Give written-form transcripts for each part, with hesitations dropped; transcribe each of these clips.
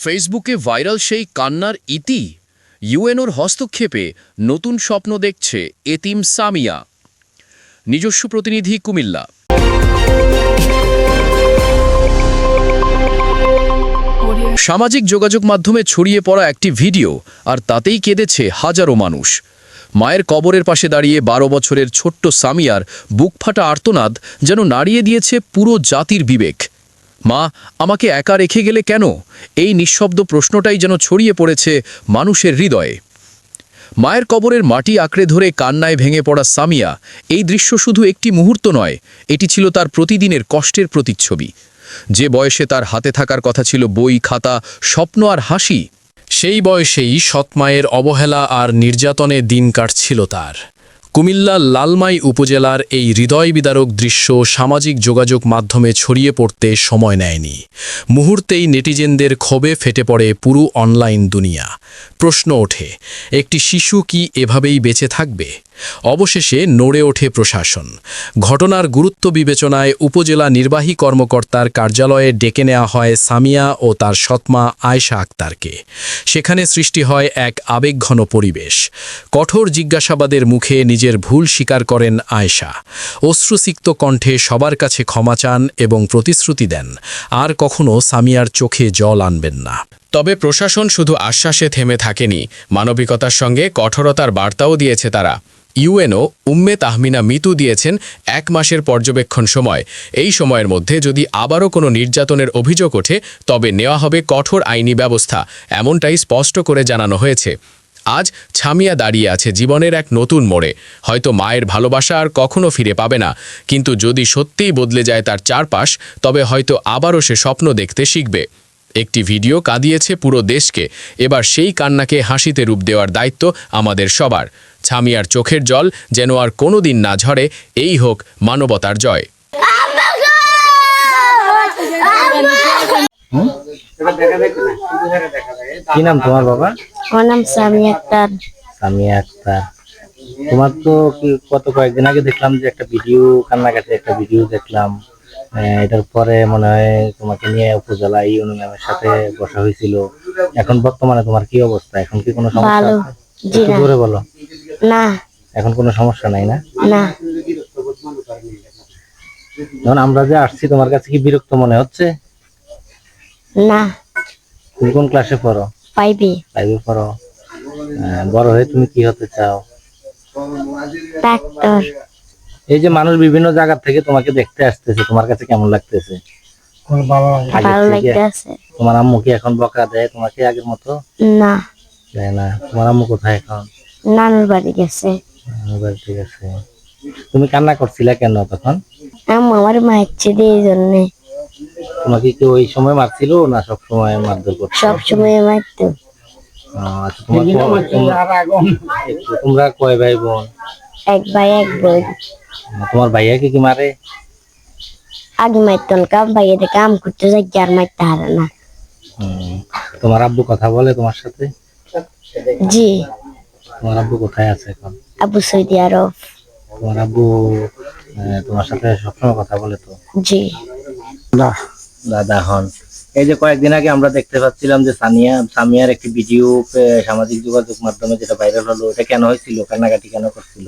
ফেসবুকে ভাইরাল সেই কান্নার ইতি, ইউএনওর হস্তক্ষেপে নতুন স্বপ্ন দেখছে এতিম সামিয়া। নিজস্ব প্রতিনিধি, কুমিল্লা। সামাজিক যোগাযোগ মাধ্যমে ছড়িয়ে পড়া একটি ভিডিও, আর তাতেই কেঁদেছে হাজারো মানুষ। মায়ের কবরের পাশে দাঁড়িয়ে 12 বছরের ছোট্ট সামিয়ার বুকফাটা আর্তনাদ যেন নাড়িয়ে দিয়েছে পুরো জাতির বিবেক। মা, আমাকে একা রেখে গেলে কেন? এই নিঃশব্দ প্রশ্নটাই যেন ছড়িয়ে পড়েছে মানুষের হৃদয়ে। মায়ের কবরের মাটি আঁকড়ে ধরে কান্নায় ভেঙে পড়া সামিয়া, এই দৃশ্য শুধু একটি মুহূর্ত নয়, এটি ছিল তার প্রতিদিনের কষ্টের প্রতিচ্ছবি। যে বয়সে তার হাতে থাকার কথা ছিল বই, খাতা, স্বপ্ন আর হাসি, সেই বয়সেই সৎমায়ের অবহেলা আর নির্যাতনে দিন কাটছিল তার। কুমিল্লার লালমাই উপজেলার এই হৃদয় বিদারক দৃশ্য সামাজিক যোগাযোগ মাধ্যমে ছড়িয়ে পড়তে সময় নেয়নি। মুহূর্তেই নেটিজেনদের ক্ষোভে ফেটে পড়ে পুরো অনলাইন দুনিয়া। প্রশ্ন ওঠে, একটি শিশু কি এভাবেই বেঁচে থাকবে? অবশেষে নড়ে ওঠে প্রশাসন। ঘটনার গুরুত্ব বিবেচনায় উপজেলা নির্বাহী কর্মকর্তার কার্যালয়ে ডেকে নেওয়া হয় সামিয়া ও তার সৎমা আয়েশা আক্তারকে। সেখানে সৃষ্টি হয় এক আবেগঘন পরিবেশ। কঠোর জিজ্ঞাসাবাদের মুখে নিজের ভুল স্বীকার করেন আয়েশা। অশ্রুসিক্ত কণ্ঠে সবার কাছে ক্ষমা চান এবং প্রতিশ্রুতি দেন আর কখনো সামিয়ার চোখে জল আনবেন না। তবে প্রশাসন শুধু আশ্বাসে থেমে থাকেনি, মানবিকতার সঙ্গে কঠোরতার বার্তাও দিয়েছে তারা। ইউএনও উম্মে তাহমিনা মিতু দিয়েছেন 1 মাসের পর্যবেক্ষণ সময়। এই সময়ের মধ্যে যদি আবারও কোনো নির্যাতনের অভিযোগ ওঠে তবে নেওয়া হবে কঠোর আইনি ব্যবস্থা, এমনটাই স্পষ্ট করে জানানো হয়েছে। আজ সামিয়া দাঁড়িয়ে আছে জীবনের এক নতুন মোড়ে। হয়তো মায়ের ভালোবাসা আর কখনো ফিরে পাবে না, কিন্তু যদি সত্যিই বদলে যায় তার চারপাশ, তবে হয়তো আবারও সে স্বপ্ন দেখতে শিখবে। একটি ভিডিও কাঁদিয়েছে পুরো দেশকে। এবার সেই কান্নাকে হাসিতে রূপ দেওয়ার দায়িত্ব আমাদের সবার। সামিয়ার চোখের জল যেন আর কোনোদিন না ঝরে, এই হোক মানবতার জয়। কি নাম তোমার বাবা? আমার নাম সামিয়া আক্তার। সামিয়া আক্তার। তোমার তো কয়েকদিন আগে দেখলাম যে একটা ভিডিও, কান্নাকাটি একটা ভিডিও দেখলাম। এটার পরে মনে হয় তোমাকে নিয়ে উপজেলা ইউনো ম্যামের সাথে বসা হয়েছিল। এখন বর্তমানে তোমার কি অবস্থা? এখন কি কোনো সমস্যা আছে? একটু জোরে বলো। না, এখন কোনো সমস্যা নাই না? না। যখন আমরা যে আসছি তোমার কাছে কি বিরক্ত মনে হচ্ছে? না। তুমি কোন ক্লাসে পড়ো? 5-এ পড়ো। বড় হয়ে তুমি কি হতে চাও? ডাক্তার। এই যে মানুষ বিভিন্ন জায়গা থেকে তোমাকে দেখতে আসতেছে, তোমার কাছে কেমন লাগতেছে? ভালো লাগতেছে। তোমার আম্মু কি এখন বকা দেয় তোমাকে আগের মতো? না, দেয় না। তোমার আম্মু কোথায় এখন? নানুর বাড়ি গেছে। ঠিক আছে। তুমি কান্না করছিলা কেন তখন? আম্মু আমার মারছে এই জন্য। তোমাকে কি ওই সময় মারছিল না সব সময় মারধর করতো? সব সময় মারতো। আচ্ছা, তোমরা কয় ভাই বোন? 1 ভাই 1 বোন। তোমার ভাইয়াকে কি মারে? আগে মারতো না, ভাইয়াতে কাম করতে যাই আর মারতে হারে না। তোমার আব্বু কথা বলে তোমার সাথে? জি। তোমার আব্বু কোথায় আছে এখন? আব্বু সৌদি আরব। তোমার আব্বু তোমার সাথে সবসময় কথা বলে তো? জি। দাদা হন। এই যে কয়েকদিন আগে আমরা দেখতে পাচ্ছিলাম যে সামিয়ার একটি ভিডিও সামাজিক যোগাযোগ মাধ্যমে যেটা ভাইরাল হলো, এটা কেন হয়েছিল? কান্নাকাটি কেন করছিল?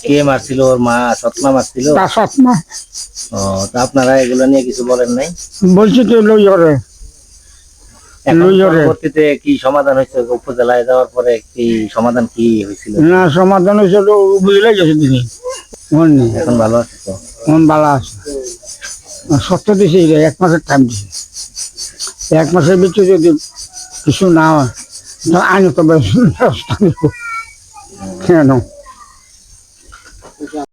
কে মারছিল? ওর মা? সৎমা মারছিল? ও, তা আপনারা এগুলো নিয়ে কিছু বলেন নাই? বলছি তো পরবর্তীতে কি সমাধান হয়েছে? উপজেলায় যাওয়ার পরে কি সমাধান কি হয়েছিল? না, সমাধান হয়েছিল, বুঝলে গেছে দিদি। এখন ভালো আছে তো? ভালো আছে। সত্য দিছে, 1 মাসের টাইম দিছে। 1 মাসের ভিতরে যদি কিছু না হয় আইন তো ব্যবস্থা নিব। কেন?